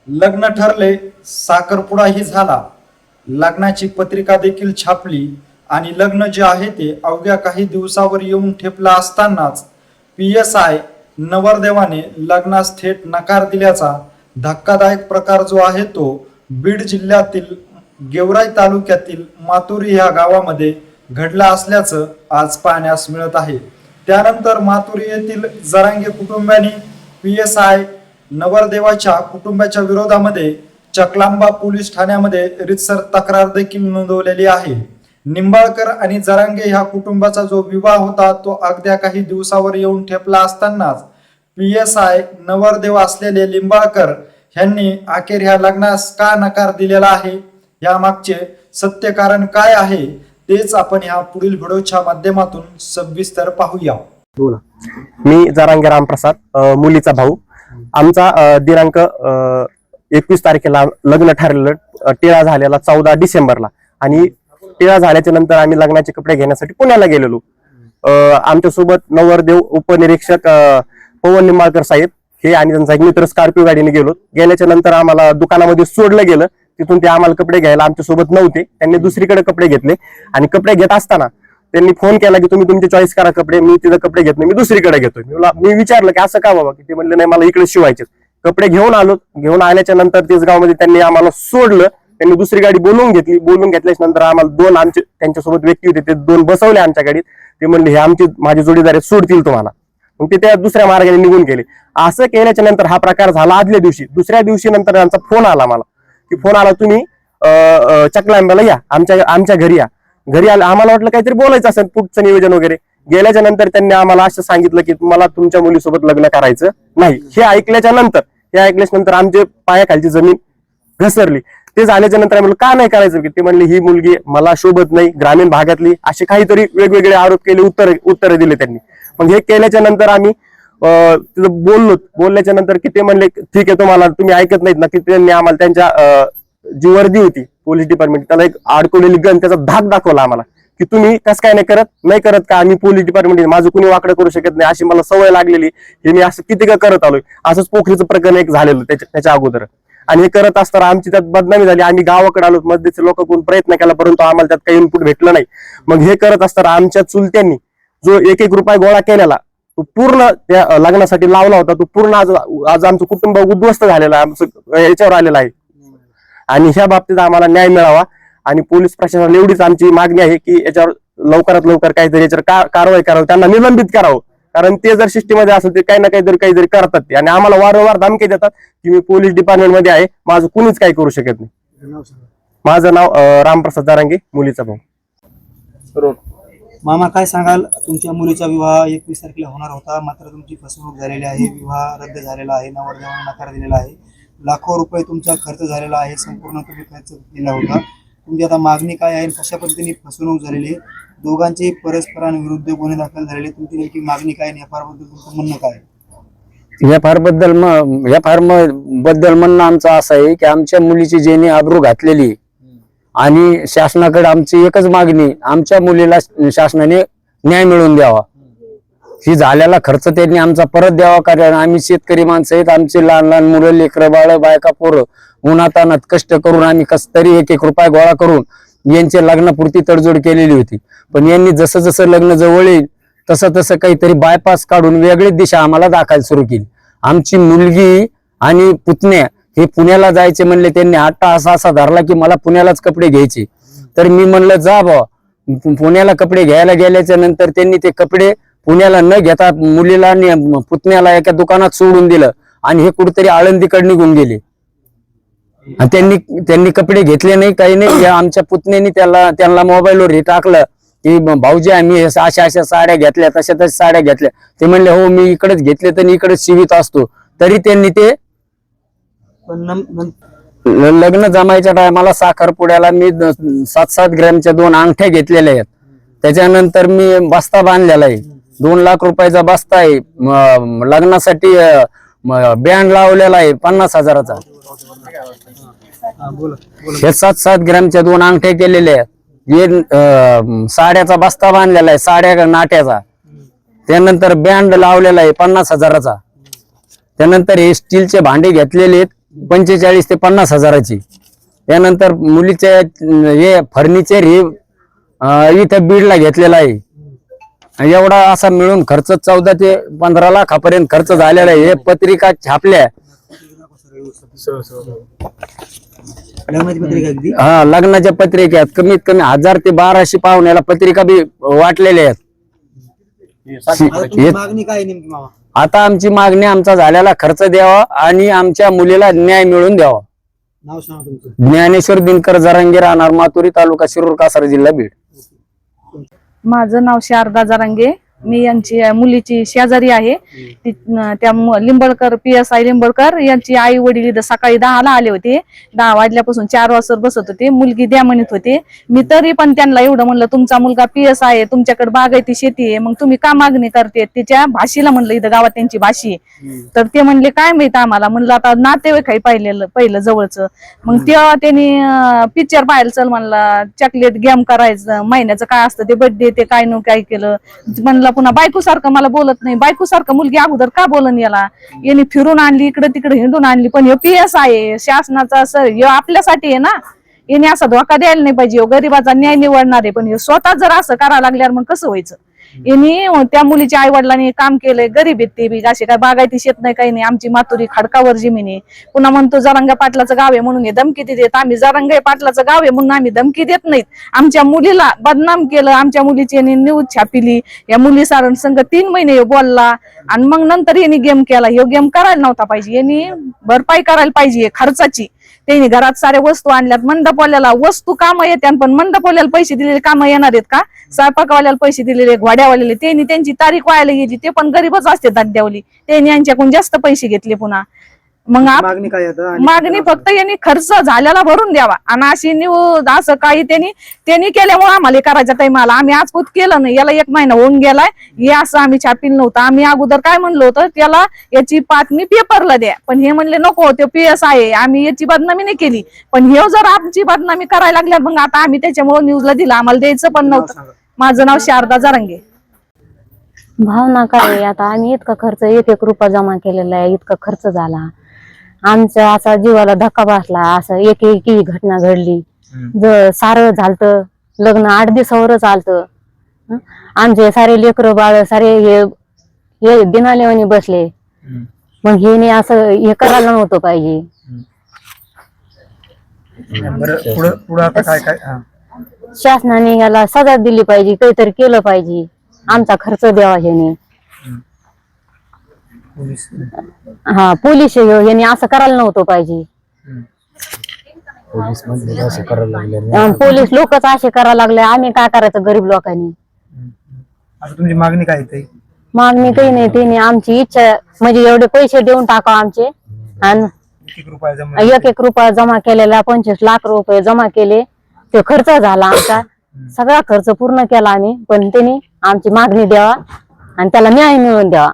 लग्न ठरले, साखरपुडाही झाला, लग्नाची पत्रिका देखील छापली आणि लग्न जे आहे ते अवघ्या काही दिवसावर येऊन ठेपला असतानाच PSI नवरदेवाने लग्नास थेट नकार दिल्याचा धक्कादायक प्रकार जो आहे तो बीड जिल्ह्यातील गेवराई तालुक्यातील मातुरी ह्या गावामध्ये घडला असल्याचं आज पाहण्यास मिळत आहे। त्यानंतर मातुरी येथील जरांगे कुटुंबियांनी PSI नवरदेवाच्या कुटुंबाच्या विरोधामध्ये चकलांबा पोलीस ठाण्यामध्ये रितसर तक्रार देखील नोंदवलेली आहे। निंबाळकर आणि जरांगे ह्या कुटुंबाचा जो विवाह होता तो अगद्या काही दिवसावर येऊन ठेपला असतानाच PSI नवरदेव असलेले लिंबाळकर यांनी अखेर ह्या लग्नास का नकार दिलेला आहे, यामागचे सत्य कारण काय आहे तेच आपण ह्या पुढील व्हिडिओच्या माध्यमातून सविस्तर पाहूया। बोला। मी जरांगे रामप्रसाद, मुलीचा भाऊ। आमचा दिनांक 21 तारखेला लग्न ठरलेलं, टिळा झालेला 14 डिसेंबरला, आणि टिळा झाल्याच्या नंतर आम्ही लग्नाचे कपडे घेण्यासाठी पुण्याला गेलेलो। आमच्या सोबत नवरदेव उपनिरीक्षक पवन निंबाळकर साहेब हे आणि त्यांचा एक मित्र स्कॉर्पिओ गाडीने गेलो। गेल्याच्या नंतर आम्हाला दुकानामध्ये सोडलं गेलं, तिथून ते आम्हाला कपडे घ्यायला आमच्या सोबत नव्हते, त्यांनी दुसरीकडे कपडे घेतले आणि कपडे घेत असताना त्यांनी फोन केला की तुम्ही तुमची चॉईस करा कपडे, मी तिथे कपडे घेत नाही, मी दुसरीकडे घेतोय। मी विचारलं की असं का बाबा, की ते म्हणले नाही मला इकडे शिवायचे। कपडे घेऊन आलो, घेऊन आल्याच्या नंतर तेच गावामध्ये त्यांनी आम्हाला सोडलं, त्यांनी दुसरी गाडी बोलवून घेतली। बोलून घेतल्याच्या नंतर आम्हाला दोन आमचे त्यांच्यासोबत व्यक्ती होते, ते दोन बसवले आमच्या गाडीत। ते म्हणले हे आमची माझे जोडीदार आहेत, सोडतील तुम्हाला। मग ते त्या दुसऱ्या मार्गाने निघून गेले। असं केल्याच्या नंतर हा प्रकार झाला आदल्या दिवशी। दुसऱ्या दिवशी नंतर त्यांचा फोन आला मला, की फोन आला तुम्ही चकलांब्याला या, आमच्या घरी या। घरी आलं, आम्हाला वाटलं काहीतरी बोलायचं असेल, पुढचं नियोजन वगैरे। गेल्याच्या नंतर त्यांनी आम्हाला असं सांगितलं की मला तुमच्या मुलीसोबत लग्न करायचं नाही। हे ऐकल्याच्या नंतर आमच्या पायाखालची जमीन घसरली। ते झाल्याच्या नंतर आम्ही का नाही करायचं, की ते म्हणले ही मुलगी मला शोभत नाही, ग्रामीण भागातली, असे काहीतरी वेगवेगळे आरोप केले, उत्तर दिले त्यांनी। मग हे केल्याच्या नंतर आम्ही तिथं बोलल्याच्या नंतर की ते म्हणले ठीक आहे, तुम्ही ऐकत नाहीत ना, की त्यांनी आम्हाला त्यांच्या जी वर्दी होती पोलीस डिपार्टमेंट, त्याला एक अडकवलेली गन, त्याचा धाक दाखवला आम्हाला, की तुम्ही कसं काय नाही करत का, आम्ही पोलीस डिपार्टमेंट, माझं कुणी वाकडं करू शकत नाही, अशी मला सवय लागलेली, हे मी असं किती का करत आलोय। असंच पोखरीचं प्रकरण एक झालेलं त्याच्या अगोदर, आणि हे करत असताना आमची त्यात बदनामी झाली। आम्ही गावाकडे आलो, मध्येचे लोक कोण प्रयत्न केला, परंतु आम्हाला त्यात काही इनपुट भेटलं नाही। मग हे करत असताना आमच्या चुलत्यांनी जो 1-1 रुपया गोळा केलेला, तो पूर्ण त्या लग्नासाठी लावला होता, तो पूर्ण आज आमचं कुटुंब उद्ध्वस्त झालेला आहे, याच्यावर आलेला आहे। आणि ह्या बाबतीत आम्हाला न्याय मिळावा, आणि पोलीस प्रशासनाला एवढीच आमची मागणी आहे की याच्यावर लवकरात लवकर काहीतरी याच्यावर कारवाई करावी, त्यांना निलंबित करावं। कारण ते जर सिस्टीममध्ये असेल ते काही ना काहीतरी करतात ते, आणि आम्हाला वारंवार धमकी देतात की मी पोलीस डिपार्टमेंट मध्ये आहे, माझं कुणीच काही करू शकत नाही। माझं नाव रामप्रसाद जरांगे, मुलीचा भाऊ। मामा, काय सांगाल? तुमच्या मुलीचा विवाह 21 तारखेला होणार होता, मात्र तुमची फसवणूक झालेली आहे, विवाह रद्द झालेला आहे, नवरदेवाने नकार दिलेला आहे, लाखो रुपये तुमचा खर्च झालेला आहे, संपूर्ण तुम्ही खर्च केला होता। तुमची आता मागणी काय आहे, कशा पद्धतीने फसवणूक झालेली आहे, दोघांची परस्परांविरुद्ध गुन्हे दाखल झालेले, तुमची नेमकी मागणी काय, एफआर बद्दल तुमचं म्हणणं काय? एफआर बद्दल म्हणणं आमचं असं आहे की आमच्या मुलीची जेणे आबरू घातलेली, आणि शासनाकडे आमची एकच मागणी, आमच्या मुलीला शासनाने न्याय मिळवून द्यावा। ही झालेला खर्च त्यांनी आमचा परत द्यावा, कारण आम्ही शेतकरी माणसं आहेत, आमचे लहान लहान मुलं, लेकरं बाळ, बायका पोरं उन्हातानात कष्ट करून आम्ही कस तरी 1-1 रुपया गोळा करून यांच्या लग्नापुरती तडजोड केलेली होती। पण यांनी जसं जसं लग्न जवळ येईल तसं तसं काहीतरी बायपास काढून वेगळीच दिशा आम्हाला दाखवायला सुरू केली। आमची मुलगी आणि पुतण्या हे पुण्याला जायचे म्हणले, त्यांनी आट्टा असा धरला की मला पुण्यालाच कपडे घ्यायचे। तर मी म्हणलं जा बा, पुण्याला कपडे घ्यायला गेल्याच्या नंतर त्यांनी ते कपडे पुण्याला न घेता मुलीला आणि पुतण्याला एका दुकानात सोडून दिलं, आणि हे कुठेतरी आळंदीकडे निघून गेले। त्यांनी कपडे घेतले नाही, काही नाही। आमच्या पुतण्यानी त्यांना मोबाईलवर हे टाकलं की भाऊजी आम्ही अशा साड्या घेतल्या, तशा साड्या घेतल्या। ते म्हणले हो मी इकडेच घेतले, तर इकडेच शिवित असतो। तरी त्यांनी ते लग्न जमायच्या टायमाला साखरपुड्याला मी 7-7 ग्रॅमच्या 2 अंगठ्या घेतलेल्या आहेत। त्याच्यानंतर मी बस्ता बांधलेला आहे, 2 लाख रुपयाचा बस्ता आहे। लग्नासाठी बँड लावलेला आहे 50,000चा। हे 7-7 ग्रॅमच्या 2 अंगठ्या केलेल्या आहेत। हे साड्याचा बस्ता बांधलेला आहे, साड्या नाट्याचा। त्यानंतर बँड लावलेला आहे 50,000चा। त्यानंतर हे स्टीलचे भांडे घेतलेले आहेत 45 ते 50 हजाराची. त्यानंतर मुलीचे हे फर्निचर हे इथं बीडला घेतलेला आहे. एवढा असा मिळून खर्च 14 ते 15 लाखापर्यंत खर्च झालेला आहे. हे पत्रिका छापल्या, लग्नाची पत्रिका अगदी हा लग्नाच्या पत्रिकेत कमीत कमी 1000 ते 1200 पाहुण्याला पत्रिका बी वाटलेल्या आहेत. आता तुमची मागणी काय आहे नेमकी मामा? आता आमची मागणी आमचा झालेला खर्च द्यावा आणि आमच्या मुलीला न्याय मिळवून द्यावा. नाव सांगा तुमचं. ज्ञानेश्वर दिनकर जरांगे, राहणार मातुरी, तालुका शिरूर, कासार, जिल्हा बीड. माझं नाव शारदा जरांगे. मी यांची मुलीची शेजारी आहे. त्या लिंबळकर PSI लिंबळकर यांची आई वडील इथं सकाळी 10ला आले होते. 10 वाजल्यापासून 4 वाजता बसत होते. मुलगी द्या म्हणत होते. मी तरी पण त्यांना एवढं म्हणलं, तुमचा मुलगा PSI आहे, तुमच्याकडे बागायती शेती आहे, मग तुम्ही का मागणी करते? तिच्या भाषेला म्हणलं, इथं गावात त्यांची भाषी आहे. तर ते म्हणले काय माहित आम्हाला. म्हणलं आता नातेवाईक आहे पहिलं जवळचं. मग तेव्हा त्यांनी पिक्चर पाहायला चल म्हणला, चॉकलेट गेम करायचं, महिन्याचं काय असतं ते बर्थडे, ते काय न काय केलं म्हणलं. पुन्हा बायको सारखं मला बोलत नाही. बायको सारखं मुलगी अगोदर का बोलन याला? यांनी फिरून आणली, इकडे तिकडे हिंडून आणली. पण हे PSI आहे, शासनाचा आपल्यासाठी आहे ना. याने असा धोका द्यायला नाही पाहिजे. गरीबाचा न्याय निवडणार आहे. पण हे स्वतः जर असं करायला लागल्यावर मग कसं व्हायचं? यांनी त्या मुलीच्या आई वडिलांनी काम केलंय. गरीब आहेत ते बी, असे काय बागायती शेत नाही, काही नाही. आमची मातुरी खडकावर जमीन आहे. पुन्हा म्हणतो जरांगे पाटलाचं गाव आहे म्हणून हे धमकी देत. आम्ही जरांगे पाटलाचं गाव आहे म्हणून आम्ही धमकी देत नाहीत. आमच्या मुलीला बदनाम केलं. आमच्या मुलीची न्यूज छापिली. या मुली सारण संघ 3 महिने बोलला आणि मग नंतर यांनी गेम केला. हे गेम करायला नव्हता पाहिजे. यांनी भरपाई करायला पाहिजे खर्चाची. त्यांनी घरात साऱ्या वस्तू आणल्यात. मंडपवाल्याला वस्तू कामं येते, पण मंडपवाल्याला पैसे दिलेले कामं येणार आहेत का? स्वयंपाकवाल्याला पैसे दिलेले, घोड्यावाल्याला त्यांनी त्यांची तारीख व्हायला गेली. ते पण गरीबच असते दाद्यावली. त्यांनी यांच्याकडून जास्त पैसे घेतले. पुन्हा मग मागणी काय आता? मागणी फक्त यांनी खर्च झालेला भरून द्यावा. आणि अशी न्यूज असं काही त्यांनी केल्यामुळे आम्हाला करायच्या टाइमाला आम्ही आजपूत केलं नाही. याला 1 महिना होऊन गेलाय. हे असं आम्ही छापील नव्हतं. आम्ही अगोदर काय म्हणलो होतं, त्याला याची बातमी पेपरला द्या. पण हे म्हणले नको, ते PSI आहे, आम्ही याची बदनामी नाही केली. पण हे जर आमची बदनामी करायला लागल्या मग आता आम्ही त्याच्यामुळे न्यूजला दिलं. आम्हाला द्यायचं पण नव्हतं. माझं नाव शारदा जरांगे. भावना काय आता, आम्ही इतका खर्च 1-1 रुपया जमा केलेला आहे. इतका खर्च झाला आमच्या, असा जीवाला धक्का बसला. असं एक घटना घडली. सारं झालत, लग्न 8 दिवसावरच आलत. आमचे सारे लेकर बाळ सारे हे दिनालेवानी बसले. मग हे असं हे करायला नव्हतं पाहिजे. पुढे आता काय काय? शासनाने याला सजा दिली पाहिजे, काहीतरी केलं पाहिजे. आमचा खर्च द्यावा ह्याने. हा पोलीस यांनी असं करायला नव्हतं पाहिजे. पोलीस लोकच असे करायला लागले. आम्ही काय करायचं गरीब लोकांनी? आता तुमची मागणी काय आहे? मागणी काही नाही. त्यांनी आमची इच्छा म्हणजे एवढे पैसे देऊन टाका आमचे. आणि 1-1 रुपया जमा केलेला 25 लाख रुपये जमा केले. ते खर्च झाला आमचा सगळा खर्च पूर्ण केला आम्ही. पण त्यांनी आमची मागणी द्यावा आणि त्याला न्याय मिळवून द्यावा.